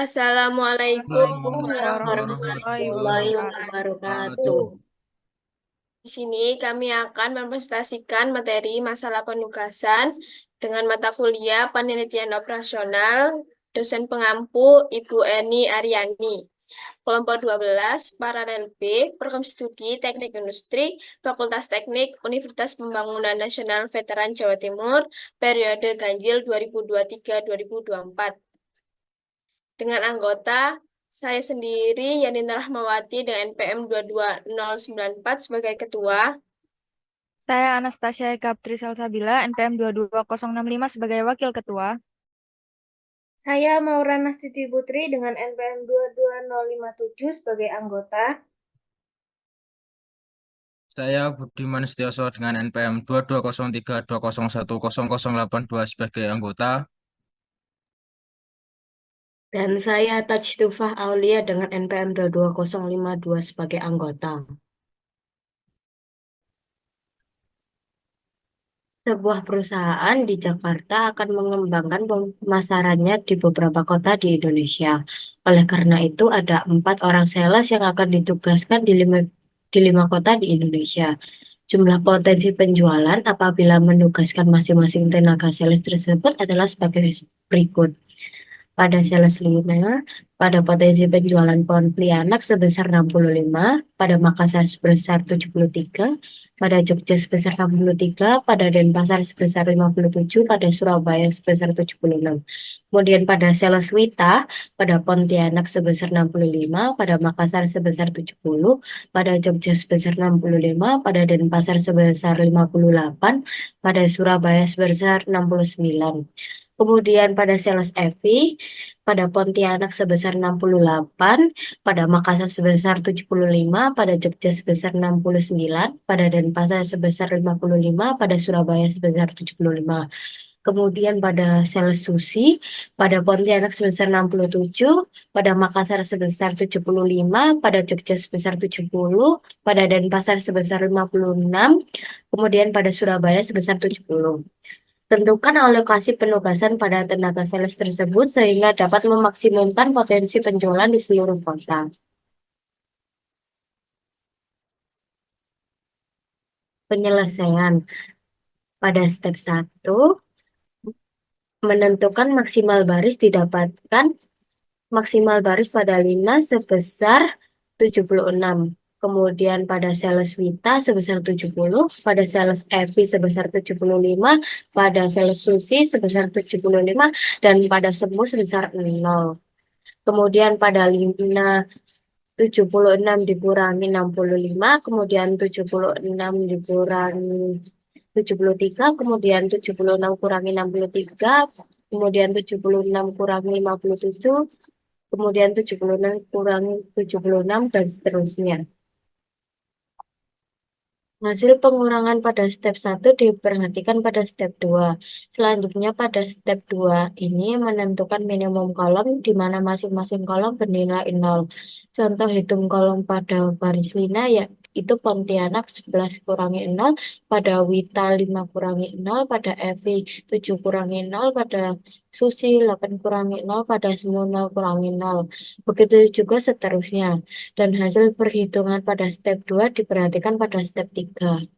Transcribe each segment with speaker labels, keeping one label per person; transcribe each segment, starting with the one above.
Speaker 1: Assalamualaikum
Speaker 2: Assalamualaikum
Speaker 1: warahmatullahi
Speaker 2: warahmatullahi wabarakatuh.
Speaker 1: wabarakatuh. Di sini kami akan mempresentasikan materi masalah penugasan dengan mata kuliah Penelitian Operasional dosen pengampu Ibu Eni Aryani. Kelompok 12, Paralel B, Program Studi Teknik Industri, Fakultas Teknik, Universitas Pembangunan Nasional Veteran Jawa Timur, periode ganjil 2023-2024. Dengan anggota saya sendiri, Yanina Rahmawati dengan NPM 22094 sebagai ketua.
Speaker 2: Saya Anastasia Gabri Salsabila, NPM 22065 sebagai wakil ketua.
Speaker 3: Saya Maurana Siti Putri dengan NPM 22057 sebagai anggota.
Speaker 4: Saya Budiman Setioso dengan NPM 2203201008 sebagai anggota.
Speaker 5: Dan saya Tajdufah Aulia dengan NPM 22052 sebagai anggota. Sebuah perusahaan di Jakarta akan mengembangkan pemasarannya di beberapa kota di Indonesia. Oleh karena itu, ada 4 orang sales yang akan ditugaskan di lima kota di Indonesia. Jumlah potensi penjualan apabila menugaskan masing-masing tenaga sales tersebut adalah sebagai berikut. Pada sales 5, pada potensi penjualan Pontianak sebesar 65, pada Makassar sebesar 73, pada Jogja sebesar 63, pada Denpasar sebesar 57, pada Surabaya sebesar 76. Kemudian pada sales Wita, pada Pontianak sebesar 65, pada Makassar sebesar 70, pada Jogja sebesar 65, pada Denpasar sebesar 58, pada Surabaya sebesar 69. Kemudian pada sales Evi, pada Pontianak sebesar 68, pada Makassar sebesar 75, pada Jogja sebesar 69, pada Denpasar sebesar 55, pada Surabaya sebesar 75. Kemudian pada sales Susi, pada Pontianak sebesar 67, pada Makassar sebesar 75, pada Jogja sebesar 70, pada Denpasar sebesar 56, kemudian pada Surabaya sebesar 70. Tentukan alokasi penugasan pada tenaga sales tersebut sehingga dapat memaksimumkan potensi penjualan di seluruh kota. Penyelesaian pada step 1, menentukan maksimal baris didapatkan maksimal baris pada Lina sebesar 76. Kemudian pada sales Wita sebesar 70, pada sales Evi sebesar 75, pada sales Susi sebesar 75, dan pada Semu sebesar 0. Kemudian pada Lina 76 dikurangi 65, kemudian 76 dikurangi 73, kemudian 76 kurangi 63, kemudian 76 kurangi 57, kemudian 76 kurangi 76, dan seterusnya. Hasil pengurangan pada step 1 diperhatikan pada step 2. Selanjutnya pada step 2 ini menentukan minimum kolom di mana masing-masing kolom bernilai 0. Contoh hitung kolom pada baris Lina yaitu Pontianak 11 kurangi 0, pada Wita 5 kurangi 0, pada Evi 7 kurangi 0, pada Susi 8 kurangi 0, pada semua 0 kurangi 0. Begitu juga seterusnya. Dan hasil perhitungan pada step 2 diperhatikan pada step 3.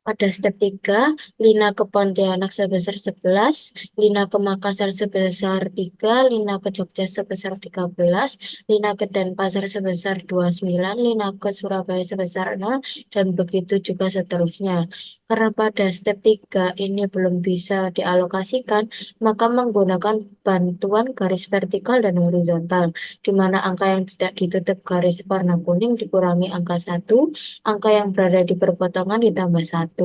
Speaker 5: Pada step 3, Lina ke Pontianak sebesar 11, Lina ke Makassar sebesar 3, Lina ke Jogja sebesar 13, Lina ke Denpasar sebesar 29, Lina ke Surabaya sebesar 0, dan begitu juga seterusnya. Karena pada step 3 ini belum bisa dialokasikan, maka menggunakan bantuan garis vertikal dan horizontal, di mana angka yang tidak ditutup garis warna kuning dikurangi angka 1, angka yang berada di perpotongan ditambah 1.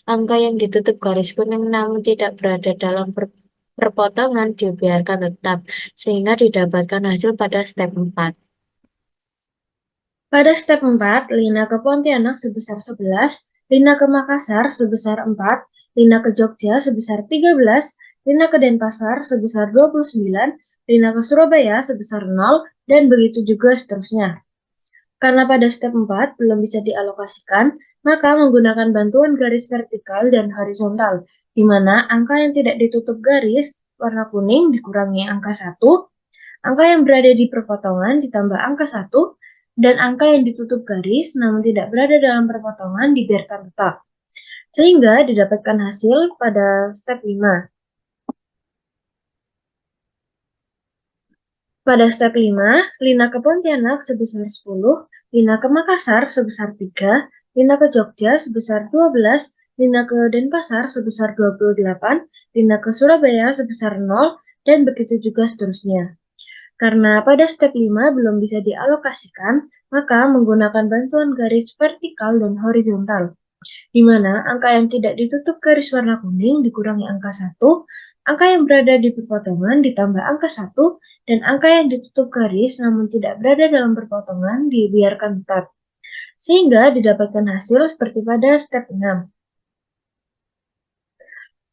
Speaker 5: Angka yang ditutup garis kuning namun tidak berada dalam perpotongan dibiarkan tetap, sehingga didapatkan hasil pada step 4.
Speaker 3: Pada step 4, Lina ke Pontianak sebesar 11, Lina ke Makassar sebesar 4, Lina ke Jogja sebesar 13, Lina ke Denpasar sebesar 29, Lina ke Surabaya sebesar 0, dan begitu juga seterusnya. Karena pada step 4 belum bisa dialokasikan, maka menggunakan bantuan garis vertikal dan horizontal, di mana angka yang tidak ditutup garis warna kuning dikurangi angka 1, angka yang berada di perpotongan ditambah angka 1, dan angka yang ditutup garis namun tidak berada dalam perpotongan dibiarkan tetap. Sehingga didapatkan hasil pada step 5. Pada step 5, Lina ke Pontianak sebesar 10, Lina ke Makassar sebesar 3, Lina ke Jogja sebesar 12, Lina ke Denpasar sebesar 28, Lina ke Surabaya sebesar 0, dan begitu juga seterusnya. Karena pada step 5 belum bisa dialokasikan, maka menggunakan bantuan garis vertikal dan horizontal, di mana angka yang tidak ditutup garis warna kuning dikurangi angka 1, angka yang berada di perpotongan ditambah angka 1, dan angka yang ditutup garis namun tidak berada dalam perpotongan dibiarkan tetap. Sehingga didapatkan hasil seperti pada step 6.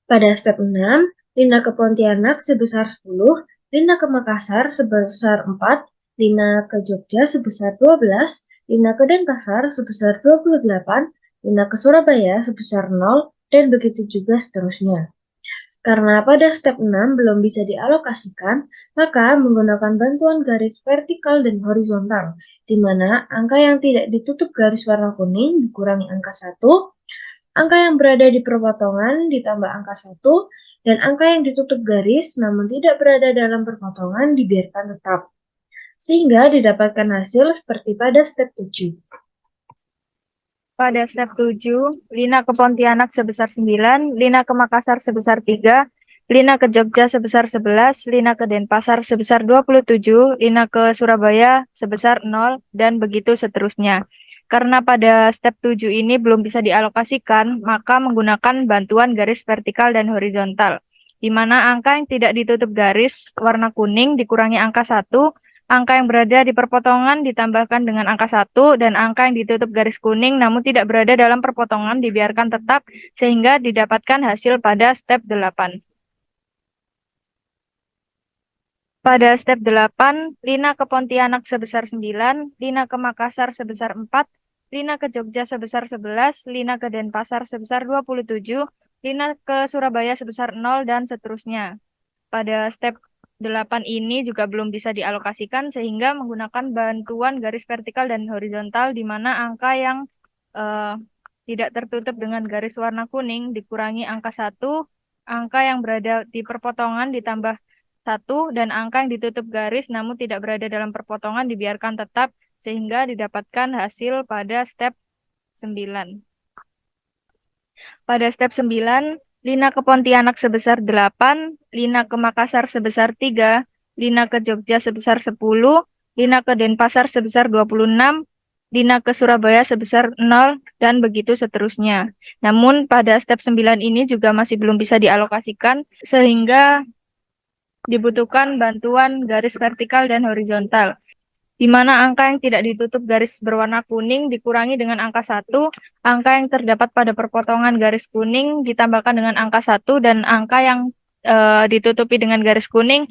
Speaker 3: Pada step 6, Lina ke Pontianak sebesar 10, Lina ke Makassar sebesar 4, Lina ke Jogja sebesar 12, Lina ke Denpasar sebesar 28, Lina ke Surabaya sebesar 0, dan begitu juga seterusnya. Karena pada step 6 belum bisa dialokasikan, maka menggunakan bantuan garis vertikal dan horizontal, di mana angka yang tidak ditutup garis warna kuning dikurangi angka 1, angka yang berada di perpotongan ditambah angka 1, dan angka yang ditutup garis namun tidak berada dalam perpotongan dibiarkan tetap. Sehingga didapatkan hasil seperti pada step 7.
Speaker 2: Pada step 7, Lina ke Pontianak sebesar 9, Lina ke Makassar sebesar 3, Lina ke Jogja sebesar 11, Lina ke Denpasar sebesar 27, Lina ke Surabaya sebesar 0, dan begitu seterusnya. Karena pada step 7 ini belum bisa dialokasikan, maka menggunakan bantuan garis vertikal dan horizontal, di mana angka yang tidak ditutup garis warna kuning dikurangi angka 1, angka yang berada di perpotongan ditambahkan dengan angka 1, dan angka yang ditutup garis kuning namun tidak berada dalam perpotongan dibiarkan tetap, sehingga didapatkan hasil pada step 8. Pada step 8, Lina ke Pontianak sebesar 9, Lina ke Makassar sebesar 4, Lina ke Jogja sebesar 11, Lina ke Denpasar sebesar 27, Lina ke Surabaya sebesar 0, dan seterusnya. Pada step 8 ini juga belum bisa dialokasikan sehingga menggunakan bantuan garis vertikal dan horizontal, di mana angka yang tidak tertutup dengan garis warna kuning dikurangi angka 1, angka yang berada di perpotongan ditambah 1, dan angka yang ditutup garis namun tidak berada dalam perpotongan dibiarkan tetap, sehingga didapatkan hasil pada step 9. Pada step 9, Lina ke Pontianak sebesar 8, Lina ke Makassar sebesar 3, Lina ke Jogja sebesar 10, Lina ke Denpasar sebesar 26, Lina ke Surabaya sebesar 0, dan begitu seterusnya. Namun pada step 9 ini juga masih belum bisa dialokasikan, sehingga dibutuhkan bantuan garis vertikal dan horizontal, di mana angka yang tidak ditutup garis berwarna kuning dikurangi dengan angka 1, angka yang terdapat pada perpotongan garis kuning ditambahkan dengan angka 1, dan angka yang ditutupi dengan garis kuning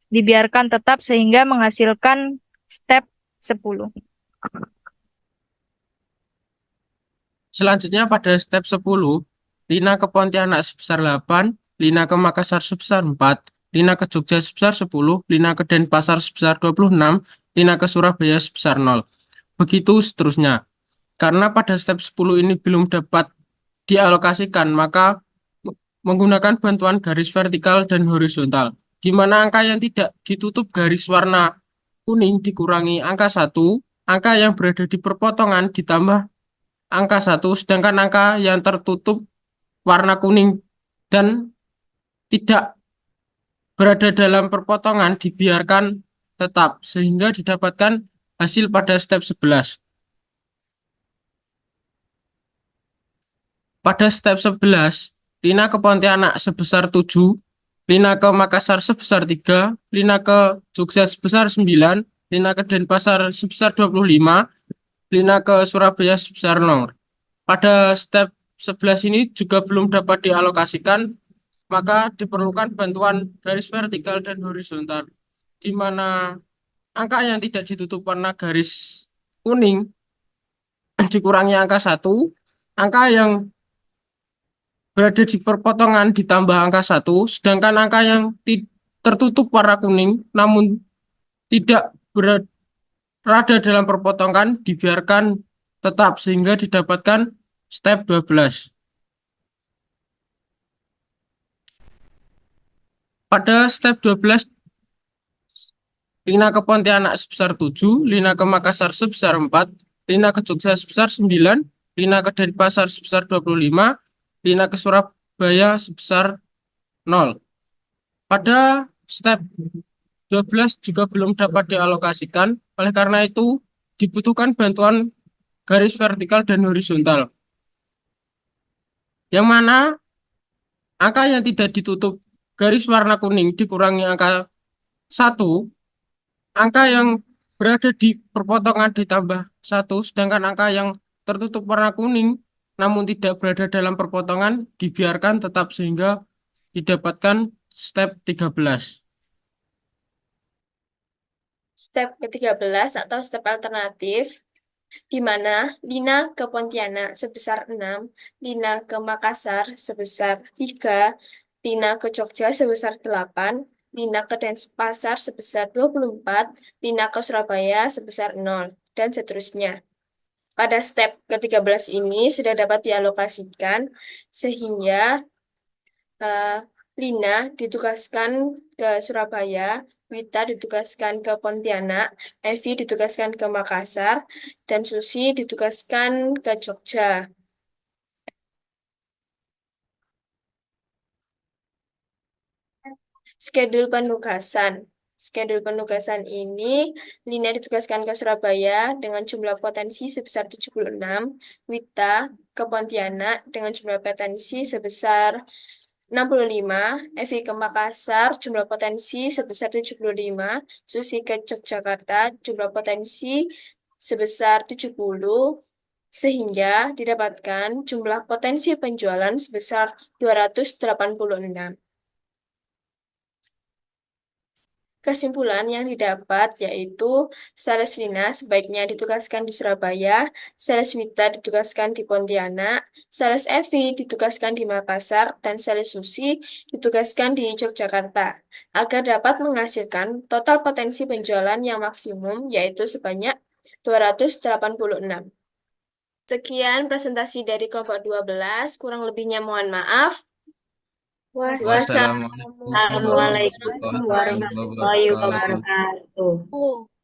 Speaker 2: dibiarkan tetap, sehingga menghasilkan step 10.
Speaker 4: Selanjutnya pada step 10, Lina ke Pontianak sebesar 8, Lina ke Makassar sebesar 4, Lina ke Jogja sebesar 10, Lina ke Denpasar sebesar 26, Lina ke Surabaya sebesar 0. Begitu seterusnya. Karena pada step 10 ini belum dapat dialokasikan, maka menggunakan bantuan garis vertikal dan horizontal, di mana angka yang tidak ditutup garis warna kuning dikurangi angka 1, angka yang berada di perpotongan ditambah angka 1, sedangkan angka yang tertutup warna kuning dan tidak berada dalam perpotongan dibiarkan tetap, sehingga didapatkan hasil pada step 11. Pada step 11, Lina ke Pontianak sebesar 7, Lina ke Makassar sebesar 3, Lina ke Jogja sebesar 9, Lina ke Denpasar sebesar 25, Lina ke Surabaya sebesar 0. Pada step 11 ini juga belum dapat dialokasikan, maka diperlukan bantuan garis vertikal dan horizontal, di mana angka yang tidak ditutup warna garis kuning dikurangi angka 1, angka yang berada di perpotongan ditambah angka 1, sedangkan angka yang tertutup warna kuning namun tidak berada dalam perpotongan dibiarkan tetap sehingga didapatkan step 12. Pada step 12, Lina ke Pontianak sebesar 7, Lina ke Makassar sebesar 4, Lina ke Jogja sebesar 9, Lina ke Denpasar sebesar 25, Lina ke Surabaya sebesar 0. Pada step 12 juga belum dapat dialokasikan, oleh karena itu dibutuhkan bantuan garis vertikal dan horizontal. Yang mana angka yang tidak ditutup garis warna kuning dikurangi angka 1, angka yang berada di perpotongan ditambah 1, sedangkan angka yang tertutup warna kuning namun tidak berada dalam perpotongan dibiarkan tetap sehingga didapatkan step 13.
Speaker 1: Step ke-13 atau step alternatif, di mana Lina ke Pontianak sebesar 6, Lina ke Makassar sebesar 3, Lina ke Jogja sebesar 8, Lina ke Denpasar sebesar 24, Lina ke Surabaya sebesar 0, dan seterusnya. Pada step ke-13 ini sudah dapat dialokasikan sehingga eh, Lina ditugaskan ke Surabaya, Wita ditugaskan ke Pontianak, Evi ditugaskan ke Makassar, dan Susi ditugaskan ke Jogja. Schedule penugasan. Schedule penugasan ini, Lina ditugaskan ke Surabaya dengan jumlah potensi sebesar 76, Wita ke Pontianak dengan jumlah potensi sebesar 65, Evi ke Makassar, jumlah potensi sebesar 75, Susi ke Yogyakarta, jumlah potensi sebesar 70, sehingga didapatkan jumlah potensi penjualan sebesar 286. Kesimpulan yang didapat yaitu Sales Lina sebaiknya ditugaskan di Surabaya, Sales Wita ditugaskan di Pontianak, Sales Evi ditugaskan di Makassar, dan Sales Susi ditugaskan di Yogyakarta, agar dapat menghasilkan total potensi penjualan yang maksimum yaitu sebanyak 286. Sekian presentasi dari kelompok 12, kurang lebihnya mohon maaf.
Speaker 4: Wassalamualaikum
Speaker 1: Wassalamualaikum
Speaker 5: Assalamualaikum
Speaker 4: warahmatullahi
Speaker 1: warahmatullahi
Speaker 5: warahmatullahi
Speaker 4: wabarakatuh.
Speaker 5: wabarakatuh.
Speaker 1: wabarakatuh.